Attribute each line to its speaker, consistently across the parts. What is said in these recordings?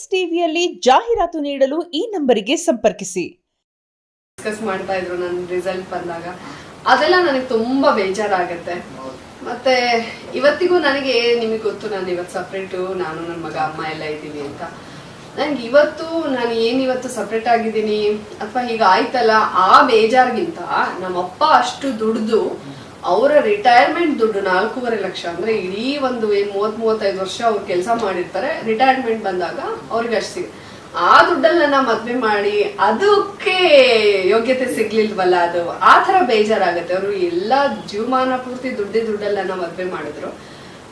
Speaker 1: S S ಟಿವಿಯಲ್ಲಿ ಜಾಹೀರಾತು ನೀಡಲು ಈ ನಂಬರಿಗೆ ಸಂಪರ್ಕಿಸಿ.
Speaker 2: ಡಿಸ್ಕಸ್ ಮಾಡ್ತಾ ಇದ್ರು ನನ್ನ ರಿಸಲ್ಟ್ ಬಂದಾಗ, ಅದೆಲ್ಲ ನನಗೆ ತುಂಬಾ ಬೇಜಾರಾಗತ್ತೆ. ಮತ್ತೆ ಇವತ್ತಿಗೂ ನನಗೆ, ನಿಮಗೆ ಗೊತ್ತು, ನಾನು ಇವತ್ತು ಸಪ್ರೇಟು, ನಾನು ನನ್ನ ಮಗ ಅಮ್ಮ ಎಲ್ಲ ಇದ್ದೀವಿ ಅಂತ. ನನ್ಗೆ ಇವತ್ತು ನಾನು ಏನಿವತ್ತು ಸಪ್ರೇಟ್ ಆಗಿದ್ದೀನಿ ಅಥವಾ ಈಗ ಆಯ್ತಲ್ಲ ಆ ಬೇಜಾರ್ಗಿಂತ ನಮ್ಮಪ್ಪ ಅಷ್ಟು ದುಡ್ದು ಅವರ ರಿಟೈರ್ಮೆಂಟ್ ದುಡ್ಡು 4.5 ಲಕ್ಷ, ಅಂದ್ರೆ ಇಡೀ ಒಂದು 30-35 ವರ್ಷ ಅವ್ರು ಕೆಲಸ ಮಾಡಿರ್ತಾರೆ, ರಿಟೈರ್ಮೆಂಟ್ ಬಂದಾಗ ಅವ್ರಿಗೆ ಅಷ್ಟು ಆ ದುಡ್ಡಲ್ಲಿ ನನ್ನ ಮದ್ವೆ ಮಾಡಿ ಅದಕ್ಕೆ ಯೋಗ್ಯತೆ ಸಿಗ್ಲಿಲ್ವಲ್ಲ, ಅದು ಆ ತರ ಬೇಜಾರಾಗತ್ತೆ. ಅವರು ಎಲ್ಲಾ ಜೀವಮಾನ ಪೂರ್ತಿ ದುಡ್ಡಲ್ಲಿ ನನ್ನ ಮದ್ವೆ ಮಾಡಿದ್ರು,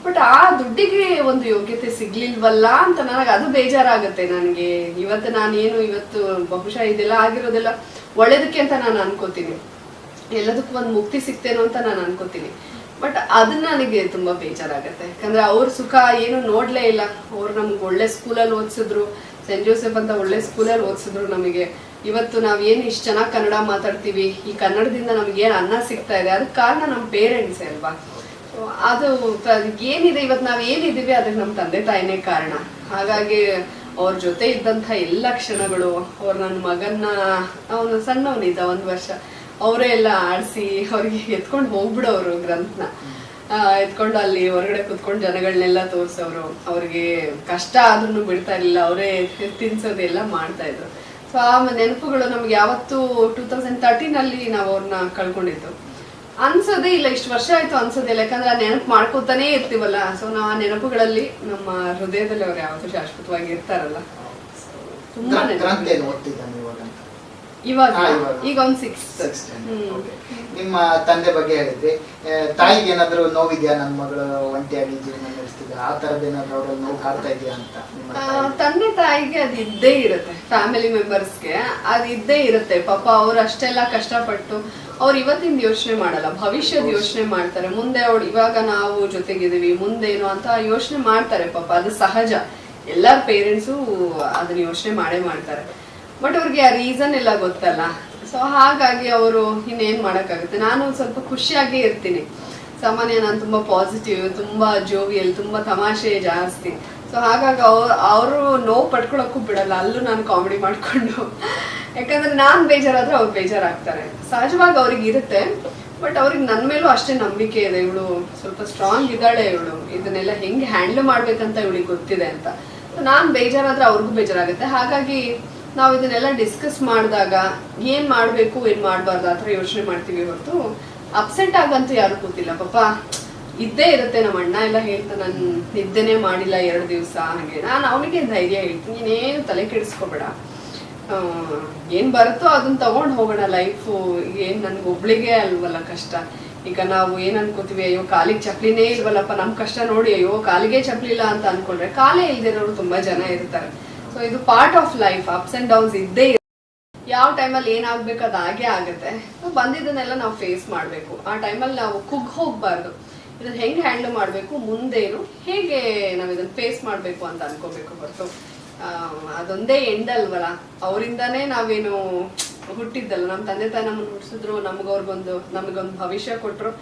Speaker 2: ಬಟ್ ಆ ದುಡ್ಡಿಗೆ ಒಂದು ಯೋಗ್ಯತೆ ಸಿಗ್ಲಿಲ್ವಲ್ಲ ಅಂತ ನನಗೆ ಅದು ಬೇಜಾರಾಗತ್ತೆ. ನನಗೆ ಇವತ್ತು ಬಹುಶಃ ಇದೆಲ್ಲ ಆಗಿರೋದೆಲ್ಲ ಒಳ್ಳೇದಕ್ಕೆ ಅಂತ ನಾನು ಅನ್ಕೋತೀನಿ, ಎಲ್ಲದಕ್ಕೂ ಒಂದು ಮುಕ್ತಿ ಸಿಗ್ತೇನೋ ಅಂತ ನಾನು ಅನ್ಕೋತೀನಿ. ಬಟ್ ಅದನ್ನ ನನಗೆ ತುಂಬಾ ಬೇಜಾರಾಗತ್ತೆ. ಯಾಕಂದ್ರೆ ಅವ್ರ ಸುಖ ಏನು ನೋಡ್ಲೇ ಇಲ್ಲ. ಅವ್ರು ನಮ್ಗೆ ಒಳ್ಳೆ ಸ್ಕೂಲಲ್ಲಿ ಓದಿಸಿದ್ರು, ಸೆಂಟ್ ಜೋಸೆಫ್ ಅಂತ ಒಳ್ಳೆ ಸ್ಕೂಲಲ್ಲಿ ಓದಿಸಿದ್ರು ನಮಗೆ. ಇವತ್ತು ನಾವೇನು ಇಷ್ಟು ಚೆನ್ನಾಗಿ ಕನ್ನಡ ಮಾತಾಡ್ತೀವಿ, ಈ ಕನ್ನಡದಿಂದ ನಮ್ಗೆ ಏನು ಅನ್ನ ಸಿಗ್ತಾ ಇದೆ, ಅದಕ್ಕೆ ಕಾರಣ ನಮ್ಮ ಪೇರೆಂಟ್ಸೇ ಅಲ್ವಾ. ಅದು ಏನಿದೆ, ಇವತ್ತು ನಾವ್ ಏನಿದೀವಿ ಅದಕ್ಕೆ ನಮ್ಮ ತಂದೆ ತಾಯಿನೇ ಕಾರಣ. ಹಾಗಾಗಿ ಅವ್ರ ಜೊತೆ ಇದ್ದಂಥ ಎಲ್ಲ ಕ್ಷಣಗಳು, ಅವ್ರು ನನ್ನ ಮಗನ್ನ, ಅವನು ಸಣ್ಣವನಿದ್ದ 1 ವರ್ಷ, ಅವರೇ ಎಲ್ಲ ಆಡಿಸಿ ಅವ್ರಿಗೆ ಎತ್ಕೊಂಡು ಹೋಗ್ಬಿಡೋರು, ಗ್ರಂಥನ ಎತ್ಕೊಂಡು ಅಲ್ಲಿ ಹೊರಗಡೆ ಕುತ್ಕೊಂಡು ಜನಗಳನ್ನೆಲ್ಲ ತೋರ್ಸೋರು. ಅವ್ರಿಗೆ ಕಷ್ಟ ಆದ್ರೂ ಬಿಡ್ತಾ ಇರ್ಲಿಲ್ಲ, ಅವರೇ ತಿನ್ಸೋದೆಲ್ಲ ಮಾಡ್ತಾ ಇದ್ರು. ಸೊ ಆ ನೆನಪುಗಳು ನಮ್ಗೆ ಯಾವತ್ತು 2013 ನಾವು ಅವ್ರನ್ನ ಕಳ್ಕೊಂಡಿದ್ದು ಅನ್ಸೋದೇ ಇಲ್ಲ. ಇಷ್ಟು ವರ್ಷ ಆಯ್ತು ಅನ್ಸೋದೇ ಇಲ್ಲ, ಯಾಕಂದ್ರೆ ಆ ನೆನಪು ಮಾಡ್ಕೋತಾನೆ ಇರ್ತೀವಲ್ಲ. ಸೊ ನಾವು ಆ ನೆನಪುಗಳಲ್ಲಿ ನಮ್ಮ ಹೃದಯದಲ್ಲಿ ಅವ್ರು ಯಾವತ್ತೂ ಶಾಶ್ವತವಾಗಿ ಇರ್ತಾರಲ್ಲ. ತುಂಬಾ ಇವಾಗ ಈಗ ಒಂದು 6.
Speaker 3: ನಿಮ್ಮ ತಂದೆ ಬಗ್ಗೆ ಹೇಳಿದ್ರಿ, ತಾಯಿಗೆ ಏನಾದ್ರು ನೋವಿದ್ಯಾ? ನನ್ನ ಮಗಳು ಒಂಟಿಯಾಗಿ ಜೀವನ ನಡೆಸ್ತಿದ್ದ, ಆ ತರದ್ ಏನಾದ್ರು ಅವ್ರಲ್ಲಿ ನೋವು ಕಾಡ್ತಾ ಇದೆಯಾ ಅಂತ?
Speaker 2: ತಂದೆ ತಾಯಿಗೆ ಅದು ಇದ್ದೇ ಇರುತ್ತೆ, ಫ್ಯಾಮಿಲಿ ಮೆಂಬರ್ಸ್ಗೆ ಅದು ಇದ್ದೇ ಇರುತ್ತೆ. ಪಾಪ ಅವ್ರು ಅಷ್ಟೆಲ್ಲ ಕಷ್ಟಪಟ್ಟು ಅವ್ರು ಇವತ್ತಿಂದ ಯೋಚನೆ ಮಾಡಲ್ಲ, ಭವಿಷ್ಯದ ಯೋಚನೆ ಮಾಡ್ತಾರೆ. ಮುಂದೆ ಅವ್ರು ಇವಾಗ ನಾವು ಜೊತೆಗಿದೀವಿ, ಮುಂದೇನು ಅಂತ ಯೋಚನೆ ಮಾಡ್ತಾರೆ. ಪಾಪ ಅದು ಸಹಜ, ಎಲ್ಲರ ಪೇರೆಂಟ್ಸು ಅದನ್ನ ಯೋಚನೆ ಮಾಡ್ತಾರೆ. ಬಟ್ ಅವ್ರಿಗೆ ಆ ರೀಸನ್ ಎಲ್ಲ ಗೊತ್ತಲ್ಲ. ಸೊ ಹಾಗಾಗಿ ಅವರು ಇನ್ನೇನ್ ಮಾಡಕ್ಕಾಗುತ್ತೆ. ನಾನು ಸ್ವಲ್ಪ ಖುಷಿಯಾಗೇ ಇರ್ತೀನಿ. ಸಾಮಾನ್ಯ ನಾನು ತುಂಬಾ ಪಾಸಿಟಿವ್, ತುಂಬಾ ಜೋವಿಯಲ್, ತುಂಬಾ ತಮಾಷೆ ಜಾಸ್ತಿ. ಸೊ ಹಾಗಾಗಿ ಅವರು ನೋವು ಪಡ್ಕೊಳಕ್ಕೂ ಬಿಡಲ್ಲ, ಅಲ್ಲೂ ನಾನು ಕಾಮಿಡಿ ಮಾಡ್ಕೊಂಡು. ಯಾಕಂದ್ರೆ ನಾನ್ ಬೇಜಾರಾದ್ರೆ ಅವ್ರು ಬೇಜಾರಾಗ್ತಾರೆ, ಸಹಜವಾಗಿ ಅವ್ರಿಗೆ ಇರುತ್ತೆ. ಬಟ್ ಅವ್ರಿಗೆ ನನ್ನ ಮೇಲೂ ಅಷ್ಟೇ ನಂಬಿಕೆ ಇದೆ, ಇವಳು ಸ್ವಲ್ಪ ಸ್ಟ್ರಾಂಗ್ ಇದ್ದಾಳೆ, ಇವಳು ಇದನ್ನೆಲ್ಲ ಹೆಂಗೆ ಹ್ಯಾಂಡಲ್ ಮಾಡ್ಬೇಕಂತ ಇವಳಿಗೆ ಗೊತ್ತಿದೆ ಅಂತ. ನಾನ್ ಬೇಜಾರಾದ್ರೆ ಅವ್ರಿಗೂ ಬೇಜಾರಾಗುತ್ತೆ. ಹಾಗಾಗಿ ನಾವು ಇದನ್ನೆಲ್ಲ ಡಿಸ್ಕಸ್ ಮಾಡಿದಾಗ ಏನ್ ಮಾಡ್ಬೇಕು ಏನ್ ಮಾಡ್ಬಾರ್ದು ಆ ಥರ ಯೋಚನೆ ಮಾಡ್ತೀವಿ ಹೊರತು ಅಪ್ಸೆಟ್ ಆಗಂತೂ ಯಾರು ಕೂತಿಲ್ಲ. ಪಾಪ ಇದ್ದೇ ಇರುತ್ತೆ. ನಮ್ಮ ಅಣ್ಣ ಎಲ್ಲ ಹೇಳ್ತಾನೆ, ನಾನು ನಿದ್ದೆನೇ ಮಾಡಿಲ್ಲ 2 ದಿವಸ. ಹಾಗೆ ನಾನು ಅವನಿಗೆ ಧೈರ್ಯ ಹೇಳ್ತೀನಿ, ನೀನೇನು ತಲೆ ಕೆಡಿಸ್ಕೋಬೇಡ, ಏನ್ ಬರುತ್ತೋ ಅದನ್ನ ತಗೊಂಡ್ ಹೋಗೋಣ. ಲೈಫು ಏನ್ ನನ್ಗೆ ಒಬ್ಳಿಗೆ ಅಲ್ವಲ್ಲ ಕಷ್ಟ. ಈಗ ನಾವು ಏನ್ ಅನ್ಕೋತೀವಿ, ಅಯ್ಯೋ ಕಾಲಿಗೆ ಚಪ್ಲಿನೇ ಇಲ್ವಲ್ಲಪ್ಪ, ನಮ್ ಕಷ್ಟ ನೋಡಿ ಅಯ್ಯೋ ಕಾಲಿಗೆ ಚಪ್ಲಿಲ್ಲ ಅಂತ ಅನ್ಕೊಂಡ್ರೆ, ಕಾಲೇ ಇಲ್ದಿರೋರು ತುಂಬಾ ಜನ ಇರ್ತಾರೆ. ಸೊ ಇದು part of life, ups and downs ಇದ್ದೇ. ಯಾವ ಟೈಮಲ್ಲಿ ಏನಾಗ್ಬೇಕು ಅದು ಹಾಗೆ ಆಗುತ್ತೆ. ಬಂದಿದ್ದನ್ನೆಲ್ಲ ನಾವು ಫೇಸ್ ಮಾಡ್ಬೇಕು. ಆ ಟೈಮಲ್ಲಿ ನಾವು ಕುಗ್ಗ್ ಹೋಗ್ಬಾರ್ದು, ಇದನ್ನ ಹೆಂಗೆ ಹ್ಯಾಂಡಲ್ ಮಾಡ್ಬೇಕು, ಮುಂದೇನು ಹೇಗೆ ನಾವ್ ಇದನ್ನ ಫೇಸ್ ಮಾಡ್ಬೇಕು ಅಂತ ಅನ್ಕೋಬೇಕು ಹೊರತು ಅದೊಂದೇ ಎಂಡ್ ಅಲ್ವಲ್ಲ. ಅವರಿಂದಾನೇ ನಾವೇನು ಹುಟ್ಟಿದ್ದಲ್ಲ, ನಮ್ಮ ತಂದೆ ತಾಯಿ ನಮ್ಮನ್ನು ಹುಟ್ಟಿಸಿದ್ರು, ನಮಗೊಂದು ಭವಿಷ್ಯ ಕೊಟ್ರು.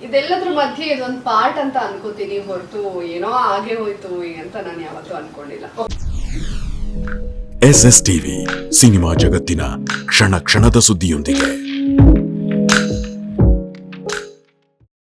Speaker 2: ಇದೆಲ್ಲದ್ರ ಮಧ್ಯೆ ಇದೊಂದು ಪಾರ್ಟ್ ಅಂತ ಅನ್ಕೋತೀನಿ ಹೊರತು ಏನೋ ಹಾಗೆ ಹೋಯ್ತು ಅಂತ ನಾನು ಯಾವತ್ತೂ ಅನ್ಕೊಂಡಿಲ್ಲ.
Speaker 4: ಎಸ್ಎಸ್ ಟಿವಿ, ಸಿನಿಮಾ ಜಗತ್ತಿನ ಕ್ಷಣ ಕ್ಷಣದ ಸುದ್ದಿಯೊಂದಿಗೆ.